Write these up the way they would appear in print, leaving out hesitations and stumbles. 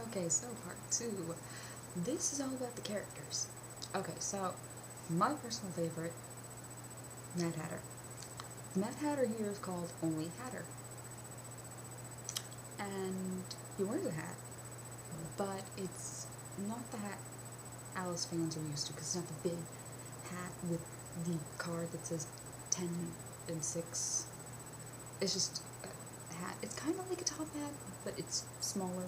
Okay, so part 2. This is all about the characters. Okay, so my personal favorite, Mad Hatter. The Mad Hatter here is called only Hatter. And he wears a hat, but it's not the hat Alice fans are used to, because it's not the big hat with the card that says 10 and 6. It's just a hat. It's kind of like a top hat, but it's smaller.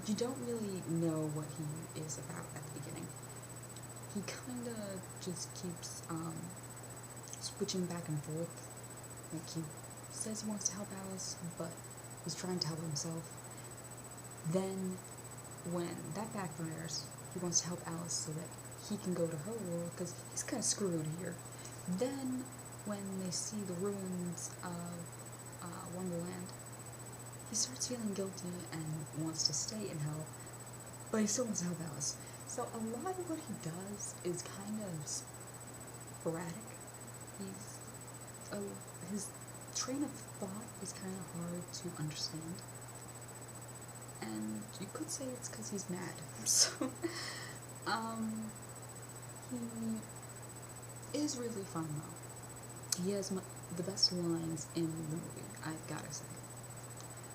You don't really know what he is about at the beginning. He kind of just keeps, switching back and forth. Like, he says he wants to help Alice, but he's trying to help himself. Then, when that backfires, he wants to help Alice so that he can go to her world, because he's kind of screwed here. Then, when they see the ruins of Wonderland, he starts feeling guilty and wants to stay in hell, but he still wants to help Alice. So a lot of what he does is kind of sporadic. His train of thought is kind of hard to understand. And you could say it's because he's mad. So, he is really fun though. He has the best lines in the movie, I've gotta say.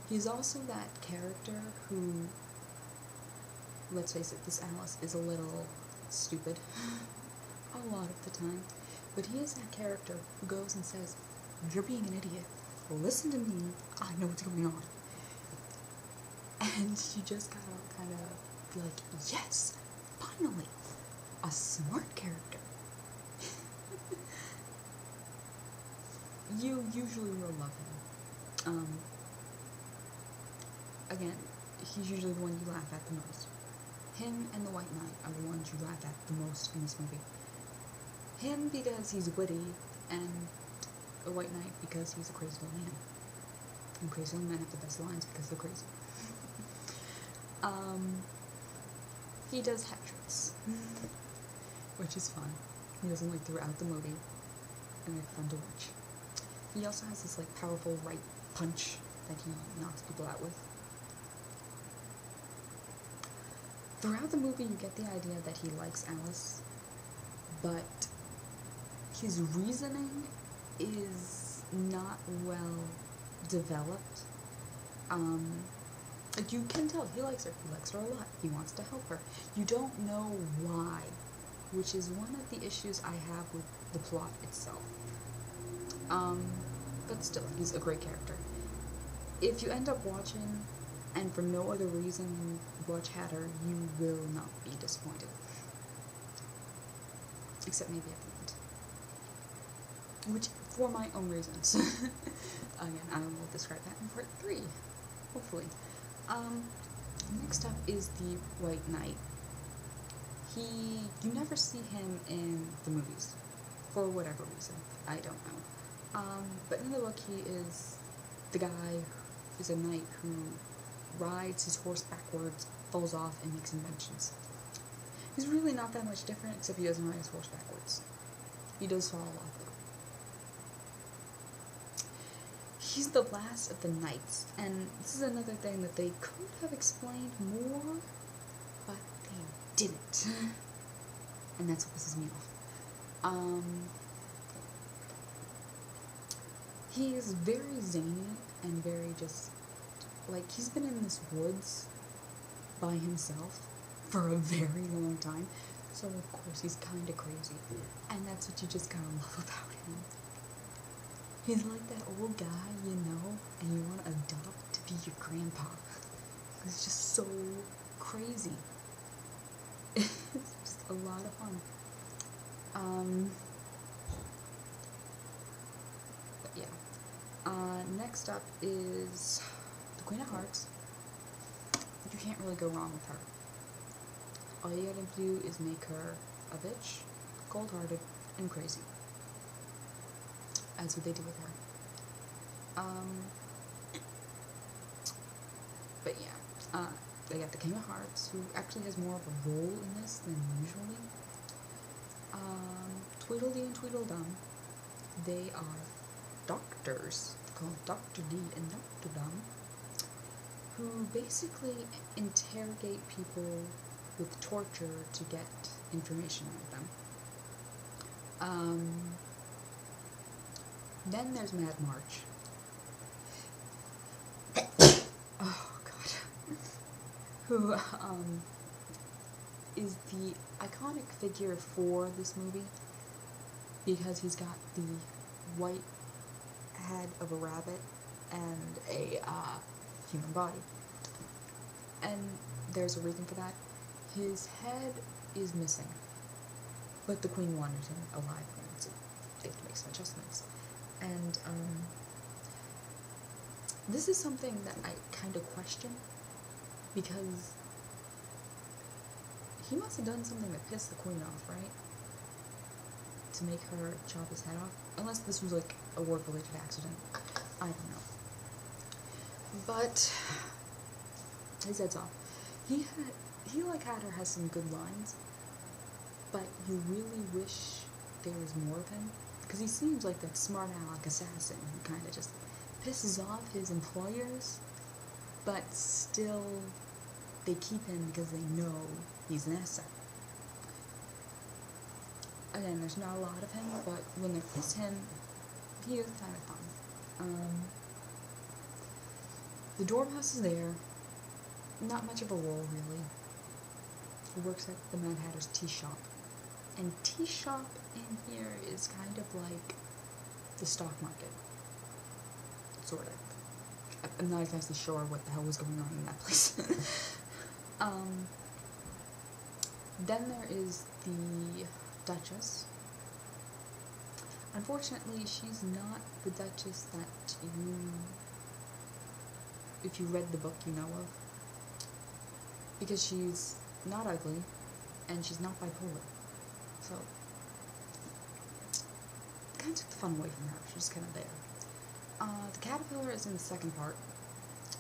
He's also that character who, let's face it, this Alice is a little stupid a lot of the time, but he is that character who goes and says, "You're being an idiot, listen to me, I know what's going on." And you just gotta kind of be like, yes, finally, a smart character. You usually will love him. Again, he's usually the one you laugh at the most. Him and the White Knight are the ones you laugh at the most in this movie. Him because he's witty, and the White Knight because he's a crazy old man. And crazy old men have the best lines because they're crazy. He does hat tricks, which is fun. He does them like throughout the movie, and they're fun to watch. He also has this like powerful right punch that he knocks people out with. Throughout the movie, you get the idea that he likes Alice, but his reasoning is not well developed. Like, you can tell he likes her. He likes her a lot. He wants to help her. You don't know why, which is one of the issues I have with the plot itself. But still, he's a great character. If you end up watching, and for no other reason watch Hatter, you will not be disappointed. Except maybe at the end. Which, for my own reasons. Again, I will describe that in part 3. Hopefully. Next up is the White Knight. You never see him in the movies. For whatever reason. I don't know. But in the book, he is the guy who's a knight who rides his horse backwards, falls off, and makes inventions. He's really not that much different, except he doesn't ride his horse backwards. He does fall off, though. He's the last of the knights, and this is another thing that they could have explained more, but they didn't. And that's what pisses me off. He is very zany and very just, like, he's been in this woods by himself for a very long time, so of course he's kind of crazy, and that's what you just gotta love about him. He's like that old guy, you know, and you want to adopt to be your grandpa. He's just so crazy. It's just a lot of fun. But yeah. Next up is the Queen of Hearts. You can't really go wrong with her. All you gotta do is make her a bitch, cold-hearted, and crazy. That's what they do with her. But yeah, they got the King of Hearts, who actually has more of a role in this than usually. Tweedledee and Tweedledum, they are doctors. called Dr. D and Dr. Dom, who basically interrogate people with torture to get information out of them. Then there's Mad March. Oh, God. Who, is the iconic figure for this movie because he's got the white head of a rabbit and a, human body. And there's a reason for that. His head is missing, but the Queen wanted him alive, so they have to make some adjustments. And, this is something that I kind of question, because he must have done something that pissed the Queen off, right? To make her chop his head off? Unless this was, like, a work-related accident. I don't know. But his head's off. He has some good lines, but you really wish there was more of him, because he seems like that smart aleck assassin who kind of just pisses off his employers, but still they keep him because they know he's an asset. Again, there's not a lot of him, but when there is him, he is kind of fun. The Dormouse is there. Not much of a role, really. He works at the Mad Hatter's tea shop. And tea shop in here is kind of like the stock market. Sort of. I'm not exactly sure what the hell was going on in that place. Then there is the Duchess. Unfortunately, she's not the Duchess that you, if you read the book, you know of. Because she's not ugly, and she's not bipolar. So, kind of took the fun away from her. She's kind of there. The Caterpillar is in the second part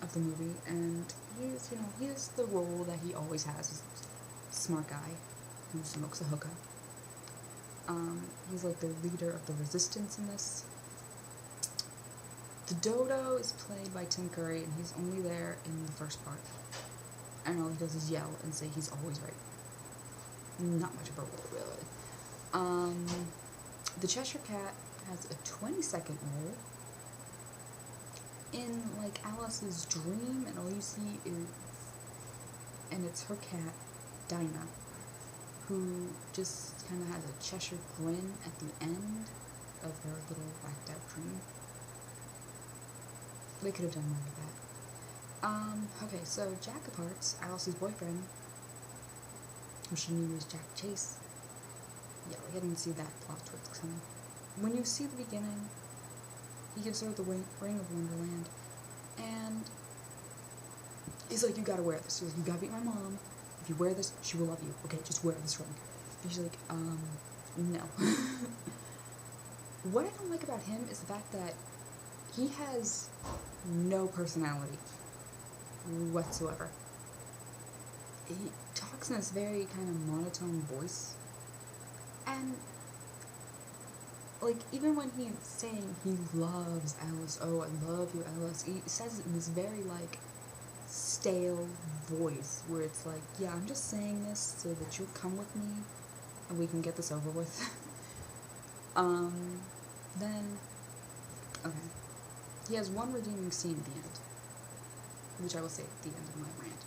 of the movie, and he has the role that he always has. He's a smart guy who smokes a hookah. He's like the leader of the resistance in this. The Dodo is played by Tim Curry, and he's only there in the first part. And all he does is yell and say he's always right. Not much of a role, really. The Cheshire Cat has a 20-second role in, like, Alice's dream, and all you see is, and it's her cat, Dinah, who just kind of has a Cheshire grin at the end of her little whacked-out dream. They could have done more with that. Okay, so Jack of Hearts, Alice's boyfriend, who she knew was Jack Chase. Yeah, we didn't see that plot twist coming. When you see the beginning, he gives her the Ring of Wonderland, and he's like, you gotta wear this. He's like, you gotta beat my mom. If you wear this, she will love you. Okay, just wear this ring. And she's like, no. What I don't like about him is the fact that he has no personality whatsoever. He talks in this very kind of monotone voice, and like, even when he's saying he loves Alice, oh, I love you, Alice, he says it in this very, like, stale voice, where it's like, yeah, I'm just saying this so that you'll come with me, and we can get this over with. Then, okay, he has one redeeming scene at the end, which I will say at the end of my rant.